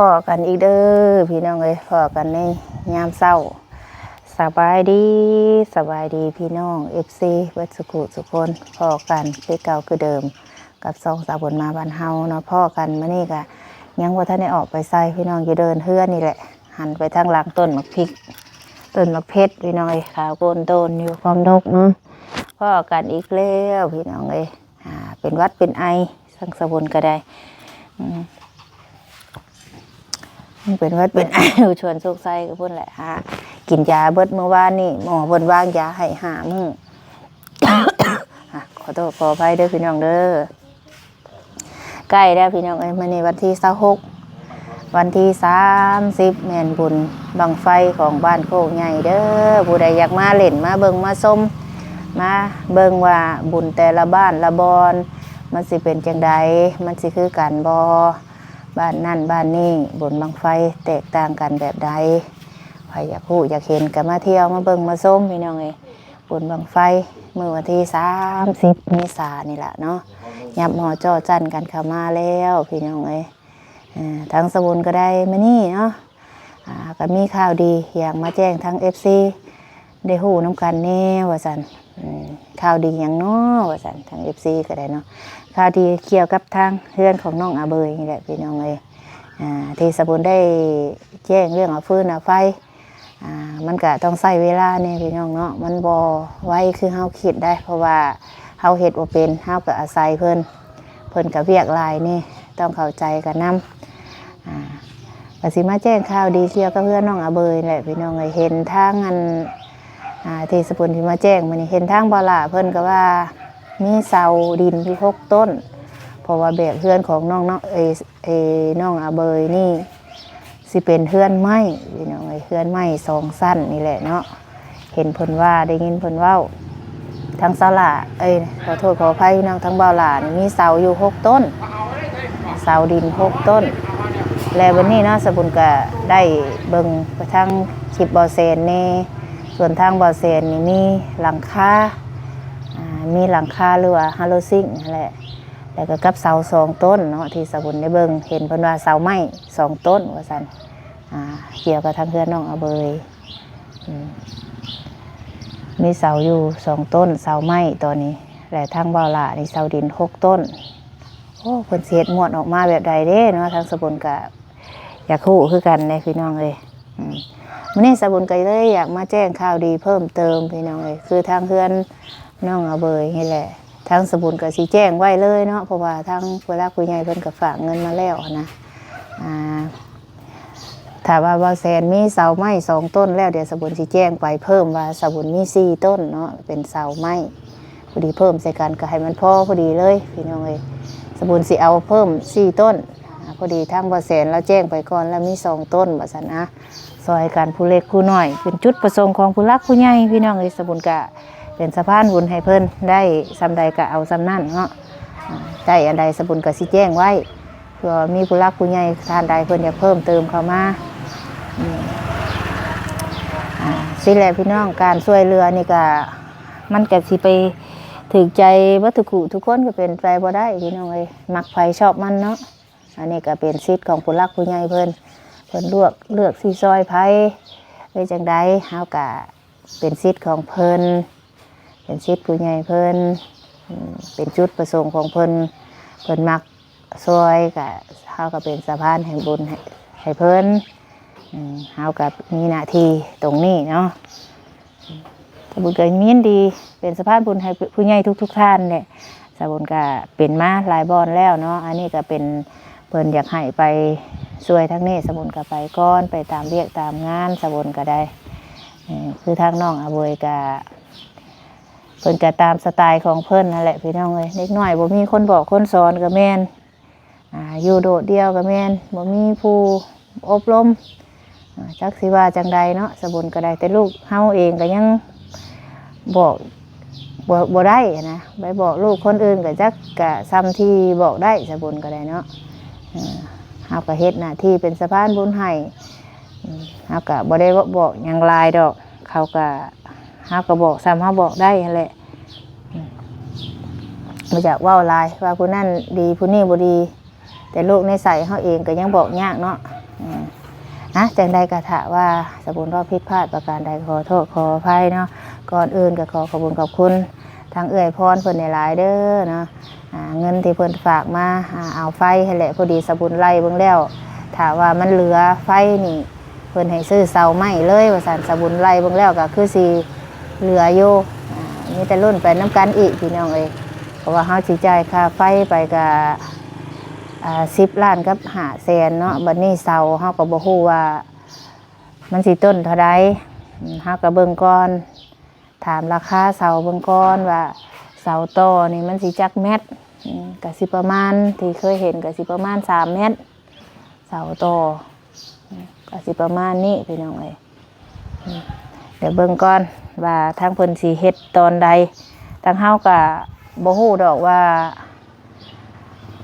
พ่อกันอีกเด้อพี่น้องเอ้ยพ่อกันในยามเช้าสบายดีพี่น้องFCเบิดสุขุสุคนพ่อกันคือเก่าคือเดิมกับสองสาวบนมาบ้านเฮาเนาะพ่อกันมื้อนี้ก็ยังบ่ทันได้ออกไปใส่พี่น้องอยู่เดินเฮือนนี่แหละหันไปทางหลังต้นมะพริกต้นมะเพชรพี่น้องเอ้ยขาวโกนโตนอยู่ความดกเนาะพ่อกันอีกแล้วพี่น้องเอ้ยเป็นวัดเป็นไอสังสบุญก็ได้เป็นวัดเป็นไอชวนโชคไส้ก็พุ่นแหละฮะกินยาเบิดเมื่อวานนี่หมอเพิ่นวางยาให้5 มื้อ ขอโทษขออภัยเด้อพี่น้องเด้อใกล้แล้วพี่น้องเอ้ยมื้อนี้วันที่26วันที่30แม่นบุญบังไฟของบ้านโคกใหญ่เด้อผู้ใดอยากมาเล่นมาเบิ่งมาชมมาเบิ่งว่าบุญแต่ละบ้านละบอนมันสิเป็นจังใดมันสิคือกันบ่บ้านนั่นบ้านนี่บุญบังไฟแตกต่างกันแบบใดใครอยากรู้อยากเห็นก็มาเที่ยวมาเบิ่งมาชมพี่น้องเอ้ยบุญบังไฟเมื่อวันที่30 เมษายนนี่แหละเนาะยับหอจ้อจันกันเข้ามาแล้วพี่น้องเอ้ยทางสมุนก็ได้มานี่เนาะก็มีข่าวดีอยากมาแจ้งทาง FC ได้ฮู้น้ำกันแน่ว่าซั่นข่าวดีอย่างเนาะว่าซั่นทาง FC ก็ได้เนาะข่าวดีเกี่ยวกับทางเพื่อนของน้องอาเบยนี่แหละพี่น้องเอ้ยที่สมุนได้แจ้งเรื่องฟืนไฟมันก็ต้องใช้เวลาเนี่ยพี่น้องเนาะมันบ่ไวคือเฮาคิดได้เพราะว่าเฮาเฮ็ดบ่เป็นเฮาก็อาศัยเพิ่นก็เวียกหลายนี่ต้องเข้าใจกันนำก็สิมาแจ้งข่าวดีเกี่ยวกับเพื่อนน้องอาเบยแหละพี่น้องเอ้ยเห็นทางอันที่สมุนที่มาแจ้งมื้อนี้เห็นทางบ่ล่ะเพิ่นก็ว่ามีเสาดินอยู่6 ต้นเพราะว่าแบบเพื่อนของน้องน้องอาเบยนี่สิเป็นเพื่อนไม้พี่น้องเอ้ยเพื่อนไม้2 สั้นนี่แหละเนาะเห็นเพิ่นว่าได้ยินเพิ่นเว้าทั้งเสาหล่าขอโทษขออภัยน้องทั้งบ่าวหล่านี่มีเสาอยู่6 ต้นเสาดิน6 ต้นแล้ววันนี้เนาะสบุญก็ได้เบิ่งไปทางคลิปบ่อเซนนี่ส่วนทางบ่อเซนนี่มีหลังคาหรือว่าฮาโลซิงนั่นแหละแล้วก็กับเสา2 ต้นเนาะที่สบุญได้เบิ่งเห็นเพิ่นว่าเสาไม้2 ต้นว่าซั่นเกี่ยวกับทางเพื่อนน้องอาเบยมีเสาอยู่2 ต้นเสาไม้ตอนนี้และทางบ่าวหล่านี่เสาดิน6 ต้นโอ้เพิ่นสิเฮ็ดม่วนออกมาแบบใดเด้เนาะทางสบุญก็อยากรู้คือกันเลยพี่น้องเอ้ยมื้อนี้สบุญก็เลยอยากมาแจ้งข่าวดีเพิ่มเติมพี่น้องเอ้ยคือทางเพื่อนน้องอาเบยนี่แหละทางสบุญก็สิแจ้งไว้เลยเนาะเพราะว่าทางผู้หลักผู้ใหญ่เพิ่นก็ฝากเงินมาแล้วนะถ้าว่าบ่แสนมีเสาไม้2 ต้นแล้วเดี๋ยวสบุญสิแจ้งไปเพิ่มว่าสบุญมี4 ต้นเนาะเป็นเสาไม้พอดีเพิ่มใส่กันก็ให้มันพอดีเลยพี่น้องเอ้ยสบุญสิเอาเพิ่ม4 ต้นพอดีทางบ่แสนแล้วแจ้งไปก่อนแล้วมี2 ต้นว่าซั่นนะซอยกันผู้เล็กผู้น้อยเป็นจุดประสงค์ของผู้หลักผู้ใหญ่พี่น้องเอ้ยสบุญก็เป็นสะพานบุญให้เพิ่นได้ซำใดก็เอาซำนั้นเนาะได้อันใดสบุญก็สิแจ้งไว้เพื่อมีผู้หลักผู้ใหญ่ท่านใดเพิ่นอยากเพิ่มเติมเข้ามาสิแหละพี่น้องการช่วยเหลือนี่ก็มันก็สิไปถึงใจวัตถุทุกคนก็เป็นไปบ่ได้พี่น้องเอ้ยมักไผชอบมันเนาะอันนี้ก็เป็นสิทธิ์ของผู้หลักผู้ใหญ่เพิ่นเลือกสิซอยไผได้จังใดเฮาก็เป็นสิทธิ์ของเพิ่นเป็นสิทธิ์ผู้ใหญ่เพิ่นเป็นจุดประสงค์ของเพิ่นมักซอยก็เฮาก็เป็นสะพานแห่งบุญให้เพิ่นเฮาก็มีหน้าที่ตรงนี้เนาะสบุญก็ยินดีเป็นสะพานบุญให้ผู้ใหญ่ทุกท่านเนี่ยสบุญก็เป็นมาหลายบอนแล้วเนาะอันนี้ก็เป็นเพิ่นอยากให้ไปช่วยทั้งนี้สบุญก็ไปก่อนไปตามเรียกตามงานสบุญก็ได้คือทางน้องอาเบยก็เพิ่นก็ตามสไตล์ของเพิ่นนั่นแหละพี่น้องเอ้ยเล็กน้อยบ่มีคนบอกคนสอนก็แม่นอยู่โดดเดียวก็แม่นบ่มีผู้อบรมจักสิว่าจังใดเนาะสบุญก็ได้แต่ลูกเฮาเองก็ยังบอกบ่ได้นะไปบอกลูกคนอื่นก็จักก็ซ้ำที่บอกได้สบุญก็ได้เนาะเฮาก็เฮ็ดหน้าที่เป็นสะพานบุญให้เฮาก็บ่ได้บอกหยังหลายดอกเขาก็เฮาก็บอกซ้ำเฮาบอกได้นั่นแหละบ่อยากเว้าหลายว่าผู้นั้นดีผู้นี้บ่ดีแต่ลูกในใส่เฮาเองก็ยังบอกยากเนาะ นะจังใดก็ถ้าว่าสมมุติว่าผิดพลาดประการใดขอโทษขออภัยเนาะก่อนอื่นก็ขอขอบคุณขอบคุณทางเอื้อยพรเพิ่นหลายๆเด้อเนาะเงินที่เพิ่นฝากมาเอาไฟให้แหละพอดีสบุญไล่เบิ่งแล้วถ้าว่ามันเหลือไฟนี่เพิ่นให้ซื้อเสาไม้เลยว่าซั่นสบุญไล่เบิ่งแล้วก็คือสิเหลืออยู่มีแต่รุ่นไปน้ำกันอีกพี่น้องเอ้ยเพราะว่าเฮาสิจ่ายค่าไฟไปก็10 ล้านกับ5 แสนเนาะบัดนี้เสาเฮาก็บ่ฮู้ว่ามันสิต้นเท่าใดเฮาก็เบิ่งก่อนถามราคาเสาเบิ่งก่อนว่าเสาต่อนี่มันสิจักเม็ดก็สิประมาณที่เคยเห็นก็สิประมาณ3 เมตรเสาต่อก็สิประมาณนี้พี่น้องเอ้ยเดี๋ยวเบิ่งก่อนว่าทางเพิ่นสิเฮ็ดตอนใดทางเฮาก็บ่ฮู้ดอกว่า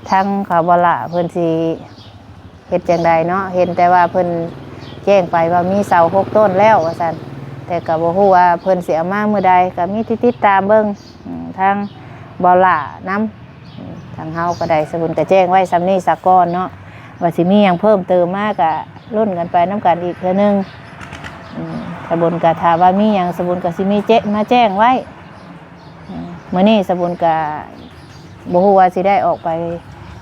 ทางเขาบ่ล่ะเพิ่นสิเฮ็ดจังใดเนาะเห็นแต่ว่าเพิ่นแจ้งไปว่ามีเสา6 ต้นแล้วว่าซั่นแต่ก็บ่ฮู้ว่าเพิ่นสิเอามามื้อใดก็มีติดตามเบิ่งทางบ่ล่ะนํทางเฮาก็ได้สมุนก็แจ้งไว้ซ้ำนี้ซะก่อนเนาะว่าสิมีหยังเพิ่มเติมมาก็ลุ้นกันไปนํกันอีกเทื่อนึงสมุนก็ถ้าว่ามีหยังสมุนก็สิมีมาแจ้งไว้มื้อนี้สมุนก็บ่ฮู้ว่าสิได้ออกไป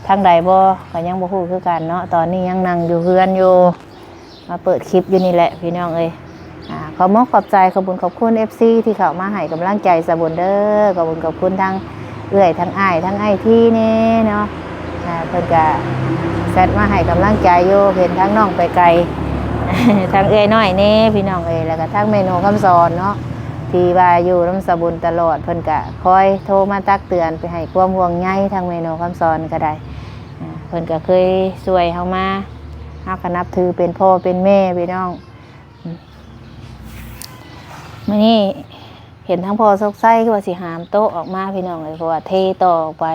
ทางใดบ่ก็ยังบ่ฮู้คือกันเนาะตอนนี้ยังนั่งอยู่เฮือนอยู่มาเปิดคลิปอยู่นี่แหละพี่น้องเอ้ยขอขอบใจขอบคุณขอบคุณ FC ที่เข้ามาให้กำลังใจสบุญเด้อขอบคุณขอบคุณทั้งเอื้อยทั้งอ้ายทั้งไอที่นี่เนาะเพิ่นก็แซดมาให้กำลังใจอยู่เห็นทั้งน้องไปไกล ทั้งเอื้อยน้อยนี่พี่น้องเอ้ยแล้วก็ทั้งเมนูคำสอนเนาะที่ว่าอยู่น้ำสบุญตลอดเพิ่นก็คอยโทรมาตักเตือนไปให้ความห่วงใยทั้งเมนูคำสอนก็ได้เพิ่นก็เคยช่วยเฮามาเฮาก็นับถือเป็นพ่อเป็นแม่พี่น้องมื้อนี้เห็นทั้งพ่อซกไส้ว่าสิหามโต๊ะออกมาพี่น้องเลยเพราะว่าเทต่อออกไป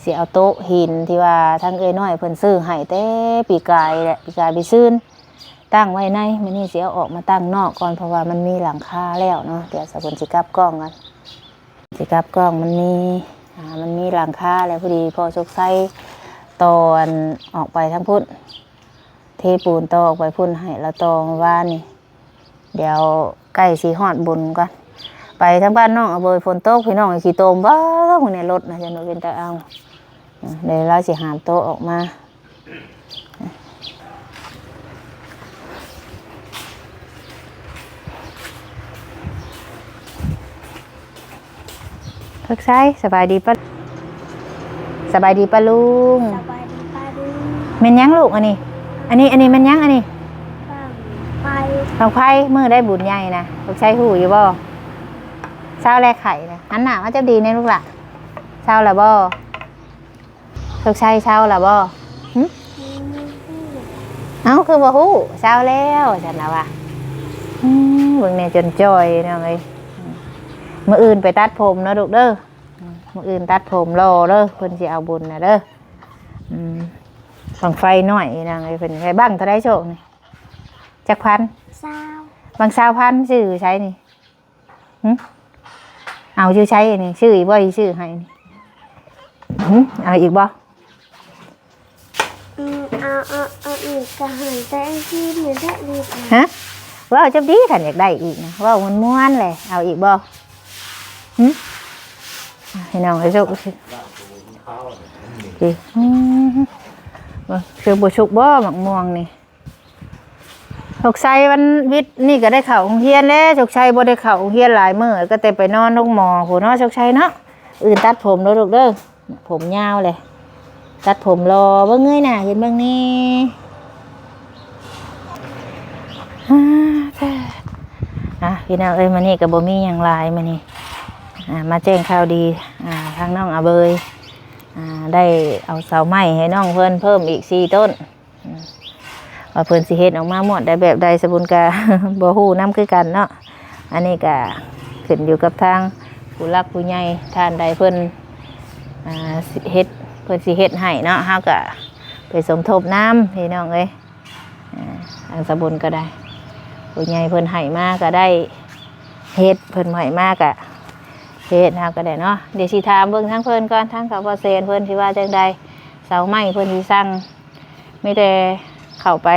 สิเอาโต๊ะหินที่ว่าทั้งเอ้ยน้อยเพิ่นซื้อให้แต่ปีกายแหละปีกายไปซื้อตั้งไว้ในมื้อนี้สิเอาออกมาตั้งนอกก่อนเพราะว่ามันมีหลังคาแล้วเนาะเดี๋ยวสกุลสิกลับกล้องกันสิกลับกล้องมันมีหลังคาแล้วพอดีพ่อซกไส้ตอนออกไปทั้งพุ่นเทปูนต่อออกไปพุ่นให้แล้วต่อมาบ้านนี่เดี๋ยวใกล้สีหอดบุญกันไปทั้งบ้านน้องเอาเบยฝนตกพี่น้องขี่โตมบ้าต้องในรถนะจะหนูเป็นตาเอาเดี๋ยวเราสิหามโต๊ะออกมาพักใช้สบายดีปะสบายดีปะลุงสบายดีป้าดูเม็นยังลูกอันนี้เม็นยังอันนี้ฟังไฟฟังไพ่มือได้บุญใหญ่นะลูกใช้หูอยู่บ่เช้าแรกไข่นะหันหน้าว่าจะดีในลูกละเช้าละบ่ลูกใช้เช้าละบ่เอ้าคือบ่ฮู้เช้าแล้วฉันนะว่าเบิ่งเนี่ยจนจ่อยเนาะเอ้ยมื้ออื่นไปตัดผมเนาะลูกเด้อมื้ออื่นตัดผมรอเด้อเพิ่นสิเอาบุญน่ะเด้อฟังไฟหน่อยนางไอ้เพิ่นใช้บังเท่าไดโชคนี่จักพันบาง20,000ชื่อใช้นี่เอาชื่อใช้นี่ชื่ออีกบ่ชื่อให้นี่เอาอีกบ่เอาอีกกระหันแต่ที่เหมือนได้ดีฮะว่าเอาจับดีขันอยากได้อีกนะว่ามันม้วนเลยเอาอีกบ่ให้น้องให้สุกสิคือบุชุกบ่หมักม่วงนี่ฉกชัยวันวิทย์นี่ก็ได้เข่าโรงเรียนแล้วฉกชัยบ่ได้เข่าโรงเรียนหลายมื้อก็แต่ไปนอนโรงหมอผู้น้อยฉกชัยเนาะอื่นตัดผมเด้อลูกเด้อผมยาวเลยตัดผมรอเบิ่งเงยหน้าเห็นเบิ่งนี่พี่น้องเอ้ยมานี่กับบ่มีหยังหลายมานี่มาแจ้งข่าวดีทางน้องอาเบยได้เอาเสาไม้ให้น้องเพิ่นเพิ่มอีก4 ต้นว่าเพิ่นสิเฮ็ดออกมาหมดได้แบบใดสบุญกะ บ่ฮู้นำคือกันเนาะอันนี้ก็ขึ้นอยู่กับทางผู้รักผู้ใหญ่ท่านใดเพิ่นเฮ็ดเพิ่นสิเฮ็ดให้เนาะเฮาก็ไปสมทบน้ำพี่น้องเอ้ยทางสบุญก็ได้ผู้ใหญ่เพิ่นให้มาก็ได้เฮ็ดเพิ่นให้มาก็เฮ็ดเฮาก็ได้เนาะเดี๋ยวสิถามเบิ่งทั้งเพิ่นก่อนทั้งกับพ่อเซนเพิ่นสิว่าจังใดเสาไม้เพิ่นสิสั่งมีแต่เข้าไป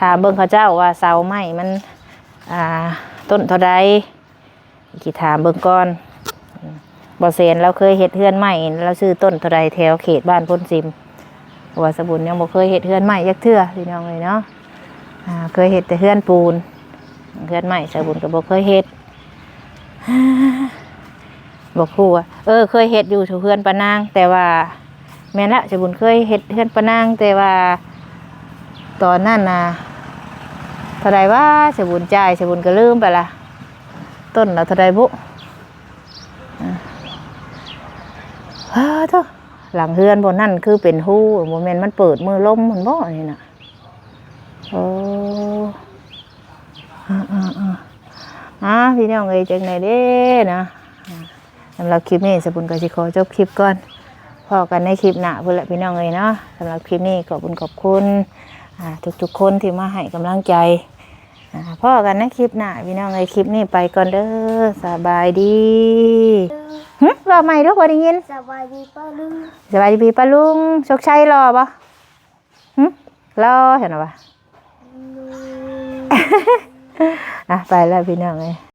ถามเบิ่งเขาเจ้าว่าเสาไม้มันต้นเท่าใดกี่ถามเบิ่งก่อนบ่เซนเราเคยเฮ็ดเฮือนไม้เราซื้อต้นเท่าใดแถวเขตบ้านพ้นซิมเพราะว่าสบุญยังบ่เคยเฮ็ดเฮือนไม้จักเทื่อพี่น้องเลยเนาะเคยเฮ็ดแต่เฮือนปูนเฮือนไม้สบุญก็บ่เคยเฮ็ดบอกครูว่าเคยเฮ็ดอยู่เฮือนปะนางแต่ว่าแม่นละสบุญเคยเฮ็ดเฮือนปะนางแต่ว่าตอนนั้นน่ะเท่าใดว่าสบุญจ่ายสบุญก็ลืมไปละต้นเราเท่าใดบุเท่าหลังเฮือนบนนั่นคือเป็นหู้โมเมนต์มันเปิดมือลมมันบ่นี่น่ะโอ้พี่น้องเอ้ยจังไหนเด้นะสำหรับคลิปนี้สบุญก็สิขอจบคลิปก่อนพอกันในคลิปหน้าพุ่นละพี่น้องเอ้ยเนาะสำหรับคลิปนี้ขอบคุณทุกคนที่มาให้กำลังใจพ่อกันนะคลิปหน้าพี่น้องไอ้คลิปนี้ไปก่อนเด้อสบายดีรอใหม่ด้วยพอได้ยินสบายดีป้าลุง สบายดีป้าลุงโชคชัยรอปะรอเห็นหรอปะไปแล้วพี่น้องไอ้